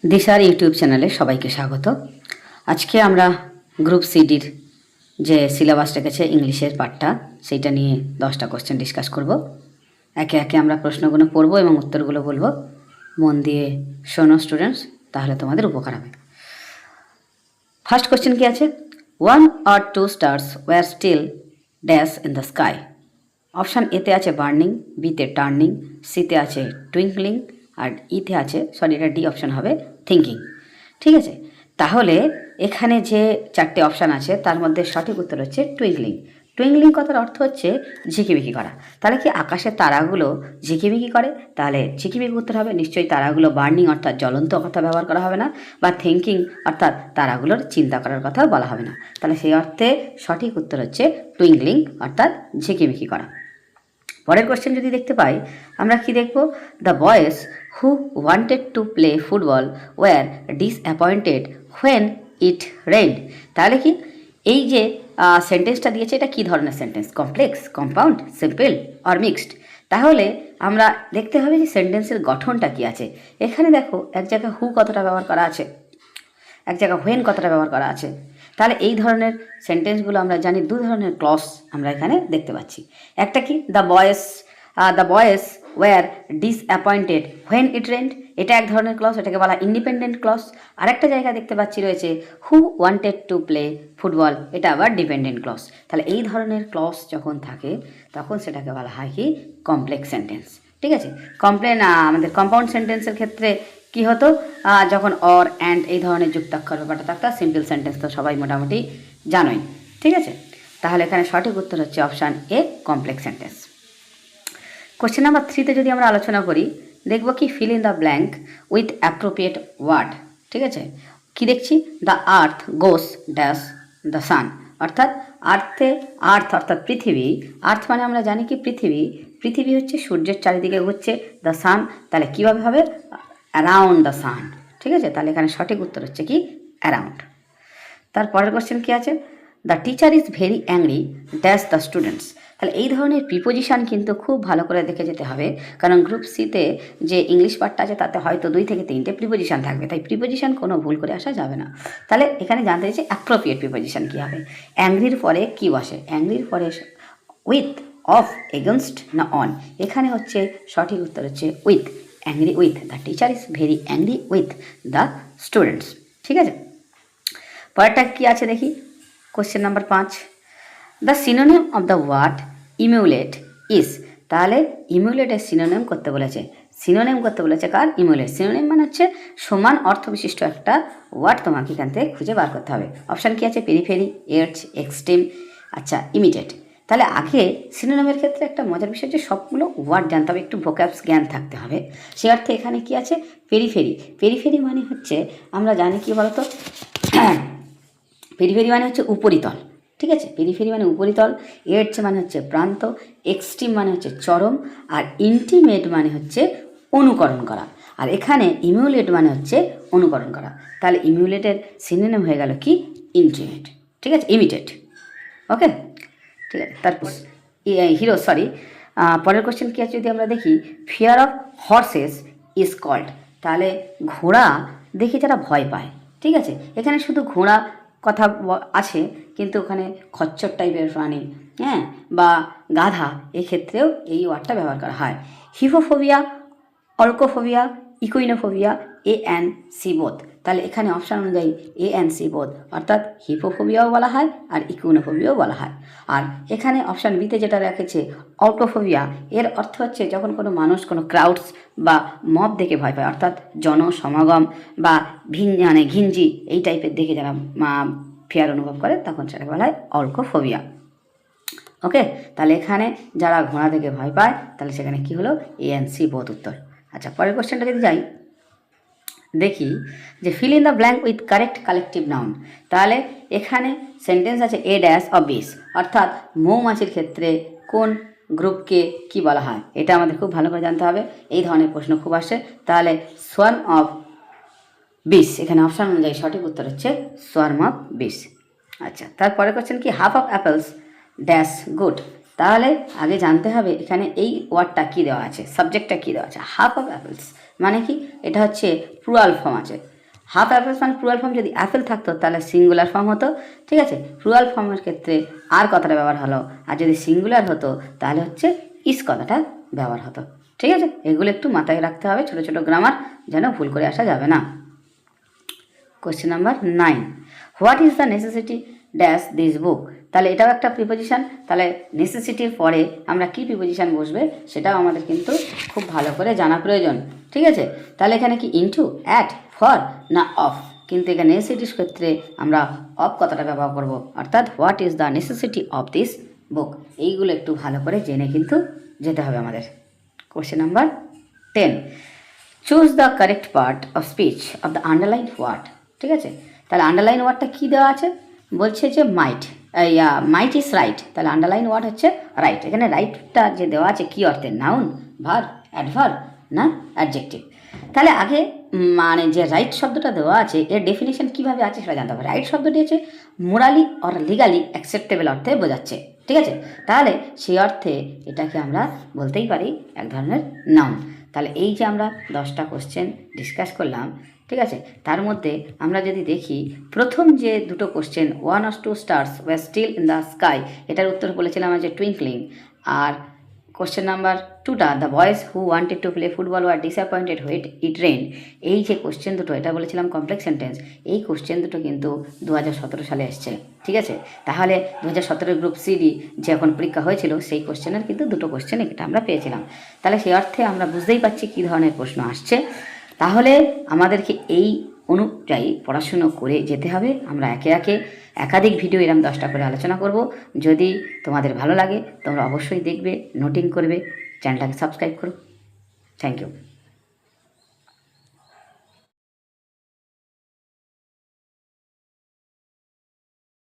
দিশার ইউটিউব চ্যানেলে সবাইকে স্বাগত। আজকে আমরা গ্রুপ সিডির যে সিলেবাস রেখেছে ইংলিশের পার্টটা, সেইটা নিয়ে 10টা কোশ্চেন ডিসকাস করব। একে একে আমরা প্রশ্নগুলো পড়ব এবং উত্তরগুলো বলবো। মন দিয়ে শোনো স্টুডেন্টস, তাহলে তোমাদের উপকার হবে। ফার্স্ট কোশ্চেন কি আছে? 1 or 2 stars were still dash in the sky. Option এতে আছে বার্নিং, বিতে টার্নিং, সিতে আছে টুইঙ্কলিং, আর ইতে আছে, সরি এটা ডি অপশান হবে, থিঙ্কিং। ঠিক আছে, তাহলে এখানে যে 4টে অপশান আছে তার মধ্যে সঠিক উত্তর হচ্ছে টুইঙ্কলিং। টুইঙ্কলিং কথার অর্থ হচ্ছে ঝিকিমিকি করা। তাহলে কি আকাশের তারাগুলো ঝিকিমিকি করে? তাহলে ঝিকিমিকি উত্তর হবে নিশ্চয়ই। তারাগুলো বার্নিং অর্থাৎ জ্বলন্ত কথা ব্যবহার করা হবে না, বা থিঙ্কিং অর্থাৎ তারাগুলোর চিন্তা করার কথা বলা হবে না। তাহলে সেই অর্থে সঠিক উত্তর হচ্ছে টুইঙ্কলিং অর্থাৎ ঝিকিমিকি করা। পরের কোশ্চেন যদি দেখতে পাই, আমরা কি দেখব? The boys who wanted to play football were disappointed when it rained. তাহলে কি এই যে সেন্টেন্সটা দিয়েছে এটা কি ধরনের sentence? Complex, compound, simple or mixed? তাহলে আমরা দেখতে হবে যে সেন্টেন্সের গঠনটা কি আছে। এখানে দেখো এক জায়গায় হু কথাটা ব্যবহার করা আছে, এক জায়গায় হোয়েন কথাটা ব্যবহার করা আছে। তাহলে এই ধরনের সেন্টেন্সগুলো আমরা জানি দু ধরনের ক্লজ আমরা এখানে দেখতে পাচ্ছি। একটা কি the boys were disappointed when it rained, এটা এক ধরনের ক্লজ, এটাকে বলা ইন্ডিপেন্ডেন্ট ক্লজ। আরেকটা জায়গা দেখতে পাচ্ছি রয়েছে হু ওয়ান্টেড টু প্লে ফুটবল, এটা আবার ডিপেন্ডেন্ট ক্লজ। তাহলে এই ধরনের ক্লজ যখন থাকে তখন সেটাকে বলা হয় কি কমপ্লেক্স সেন্টেন্স। ঠিক আছে, আমাদের কম্পাউন্ড সেন্টেন্সের ক্ষেত্রে কি হতো? যখন অর অ্যান্ড এই ধরনের যুক্তাক্ষর ব্যাপারটা থাকতো। সিম্পল সেন্টেন্স তো সবাই মোটামুটি জানোই। ঠিক আছে, তাহলে এখানে সঠিক উত্তর হচ্ছে option A, complex sentence. Question number 3তে যদি আমরা আলোচনা করি, দেখব কি fill in the blank with appropriate word. ঠিক আছে, কি দেখছি? The earth goes dash the sun, অর্থাৎ আর্থ অর্থাৎ পৃথিবী। আর্থ মানে আমরা জানি কি পৃথিবী, পৃথিবী হচ্ছে সূর্যের চারিদিকে ঘুরছে। দ্য সান, তাহলে কীভাবে হবে? Around the sun. ঠিক আছে, তাহলে এখানে সঠিক উত্তর হচ্ছে কি অ্যারাউন্ড। তারপরের কোশ্চেন কি আছে? The teacher is very angry dash the students. তাহলে এই ধরনের প্রিপোজিশান কিন্তু খুব ভালো করে দেখে যেতে হবে, কারণ গ্রুপ সিতে যে ইংলিশ পার্টটা আছে তাতে হয়তো 2 থেকে 3টে প্রিপোজিশান থাকবে, তাই প্রিপোজিশান কোনো ভুল করে আসা যাবে না। তাহলে এখানে জানতে চাইছে অ্যাপ্রোপ্রিয়েট প্রিপোজিশান কী হবে। অ্যাংরির পরে কী বসে? অ্যাংরির পরে উইথ, অফ, এগেনস্ট না অন? এখানে হচ্ছে সঠিক উত্তর হচ্ছে with, angry with. The teacher is very angry with the students. ঠিক আছে, পরেরটা কি আছে দেখি। Question number 5, the synonym of the word emulate is. তাহলে ইমিউলেটের সিনোনিম করতে বলেছে। সিনোনিম করতে বলেছে কার? ইমিউলেট। সিনোনিম মানে হচ্ছে সমান অর্থ বিশিষ্ট একটা ওয়ার্ড তোমাকে এখান থেকে খুঁজে বার করতে হবে। অপশান কি আছে? পেরিফেরি, এডজ, এক্সট্রিম, আচ্ছা ইমিডিয়েট। তাহলে আগে সিনোনিমের ক্ষেত্রে একটা মজার বিষয় যে সবগুলো ওয়ার্ড জানতে হবে, একটু ভোক্যাবস জ্ঞান থাকতে হবে। সে অর্থে এখানে কি আছে? পেরিফেরি। পেরিফেরি মানে হচ্ছে আমরা জানি কি বলতো, পেরিফেরি মানে হচ্ছে উপরিতল। ঠিক আছে, পেরিফেরি মানে উপরিতল, এডজ মানে হচ্ছে প্রান্ত, এক্সট্রিম মানে হচ্ছে চরম, আর ইন্টিমেট মানে হচ্ছে অনুকরণ করা। আর এখানে ইমিউলেট মানে হচ্ছে অনুকরণ করা। তাহলে ইমিউলেটের সিনোনিম হয়ে গেল কি? ইন্টিমেট। ঠিক আছে, ইমিটেট। ওকে, ঠিক আছে। তারপর পরের কোশ্চেন কী আছে যদি আমরা দেখি, fear of horses is called. তাহলে ঘোড়া দেখে যারা ভয় পায়। ঠিক আছে, এখানে শুধু ঘোড়া কথা আছে, কিন্তু ওখানে খচ্চর টাইপের প্রাণী, হ্যাঁ, বা গাধা, এক্ষেত্রেও এই ওয়ার্ডটা ব্যবহার করা হয়। হিপোফোবিয়া, অর্কোফোবিয়া, ইকুইনোফোবিয়া, এ অ্যান্ড সি বোথ। তাহলে এখানে অপশান অনুযায়ী এ অ্যান্ড সি বোথ, অর্থাৎ হিপোফোবিয়াও বলা হয় আর ইকুইনোফোবিয়াও বলা হয়। আর এখানে অপশান বিতে যেটা রেখেছে অর্কোফোবিয়া, এর অর্থ হচ্ছে যখন কোনো মানুষ কোনো ক্রাউডস বা মব দেখে ভয় পায়, অর্থাৎ জনসমাগম বা ঘিঞ্জি এই টাইপের দেখে যারা ফিয়ার অনুভব করে তখন সেটাকে বলা হয় অর্কোফোবিয়া। ওকে, তাহলে এখানে যারা ঘোড়া দেখে ভয় পায় তাহলে সেখানে কি হলো? এ অ্যান্ড সি বোথ উত্তর। আচ্ছা, পরের কোশ্চেনটা যদি যাই দেখি যে feel in the blank with correct collective noun. তাহলে এখানে সেন্টেন্স আছে এ ড্যাশ অফ বিস, অর্থাৎ মৌমাছির ক্ষেত্রে কোন গ্রুপকে কি বলা হয়, এটা আমাদের খুব ভালো করে জানতে হবে। এই ধরনের প্রশ্ন খুব আসে। তাহলে সোয়ার্ম অফ বিস, এখানে অপশান অনুযায়ী সঠিক উত্তর হচ্ছে সোয়ার্ম অফ বিস। আচ্ছা, তারপরে কোশ্চেন কি half of apples dash good. তাহলে আগে জানতে হবে এখানে এই ওয়ার্ডটা কী দেওয়া আছে, সাবজেক্টটা কী দেওয়া আছে। হাফ অফ অ্যাপেলস মানে কি, এটা হচ্ছে প্লুরাল ফর্ম আছে। হাফ অ্যাপেলস মানে প্লুরাল ফর্ম, যদি অ্যাপেল থাকতো তাহলে সিঙ্গুলার ফর্ম হতো, ঠিক আছে। প্লুরাল ফর্মের ক্ষেত্রে আর কথাটা ব্যবহার হলো, আর যদি সিঙ্গুলার হতো তাহলে হচ্ছে ইস কথাটা ব্যবহার হতো, ঠিক আছে। এগুলো একটু মাথায় রাখতে হবে, ছোটো ছোটো গ্রামার যেন ভুল করে আসা যাবে না। Question number 9, what is the necessity dash this book. তাহলে এটাও একটা প্রিপোজিশন, তাহলে নেসেসিটির পরে আমরা কি প্রিপোজিশন বসবে সেটাও আমাদের কিন্তু খুব ভালো করে জানা প্রয়োজন, ঠিক আছে। তাহলে এখানে কি ইনটু, অ্যাট, ফর না অফ, কিন্তু এখানে নেসেসিটির ক্ষেত্রে আমরা অফ কথাটা ব্যবহার করব, অর্থাৎ what is the necessity of this book. এইগুলো একটু ভালো করে জেনে কিন্তু যেতে হবে আমাদের। Question number 10, choose the correct part of speech of the underline word, ঠিক আছে। তাহলে আন্ডারলাইন ওয়ার্ডটা কী দেওয়া আছে, বলছে যে মাইট, মাইট ইজ রাইট, তাহলে আন্ডারলাইন ওয়ার্ড হচ্ছে রাইট। এখানে রাইটটা যে দেওয়া আছে কী অর্থে, নাউন, ভার্ব, অ্যাডভার্ব না অ্যাডজেক্টিভ। তাহলে আগে মানে যে রাইট শব্দটা দেওয়া আছে এর ডেফিনেশন কীভাবে আছে সেটা জানতে হবে। রাইট শব্দটি হচ্ছে মোরালি অর লিগালি অ্যাকসেপ্টেবল অর্থে বোঝাচ্ছে, ঠিক আছে। তাহলে সেই অর্থে এটাকে আমরা বলতেই পারি এক ধরনের নাউন। তাহলে এই যে আমরা 10টা কোশ্চেন ডিসকাস করলাম, ঠিক আছে, তার মধ্যে আমরা যদি দেখি প্রথম যে দুটো question, 1 or 2 stars were still in the sky, এটার উত্তর বলেছিলাম যে টুইঙ্কলিং। আর কোশ্চেন নাম্বার 2টা, the boys who wanted to play football were disappointed when it rain, এই যে কোশ্চেন দুটো, এটা বলেছিলাম কমপ্লেক্স সেন্টেন্স। এই কোশ্চেন দুটো কিন্তু 2017 সালে এসছে, ঠিক আছে। তাহলে 2017 গ্রুপ সিডি যে এখন পরীক্ষা হয়েছিল সেই কোশ্চেনের কিন্তু দুটো কোশ্চেন এটা আমরা পেয়েছিলাম। তাহলে সেই অর্থে আমরা বুঝতেই পারছি কী ধরনের প্রশ্ন আসছে। তাহলে আমাদেরকে এই অনুযায়ী পড়াশুনো করে যেতে হবে। আমরা একে একে একাধিক ভিডিও এরকম 10টা করে আলোচনা করব। যদি তোমাদের ভালো লাগে তোমরা অবশ্যই দেখবে, নোটিং করবে, চ্যানেলটাকে সাবস্ক্রাইব করো। Thank you.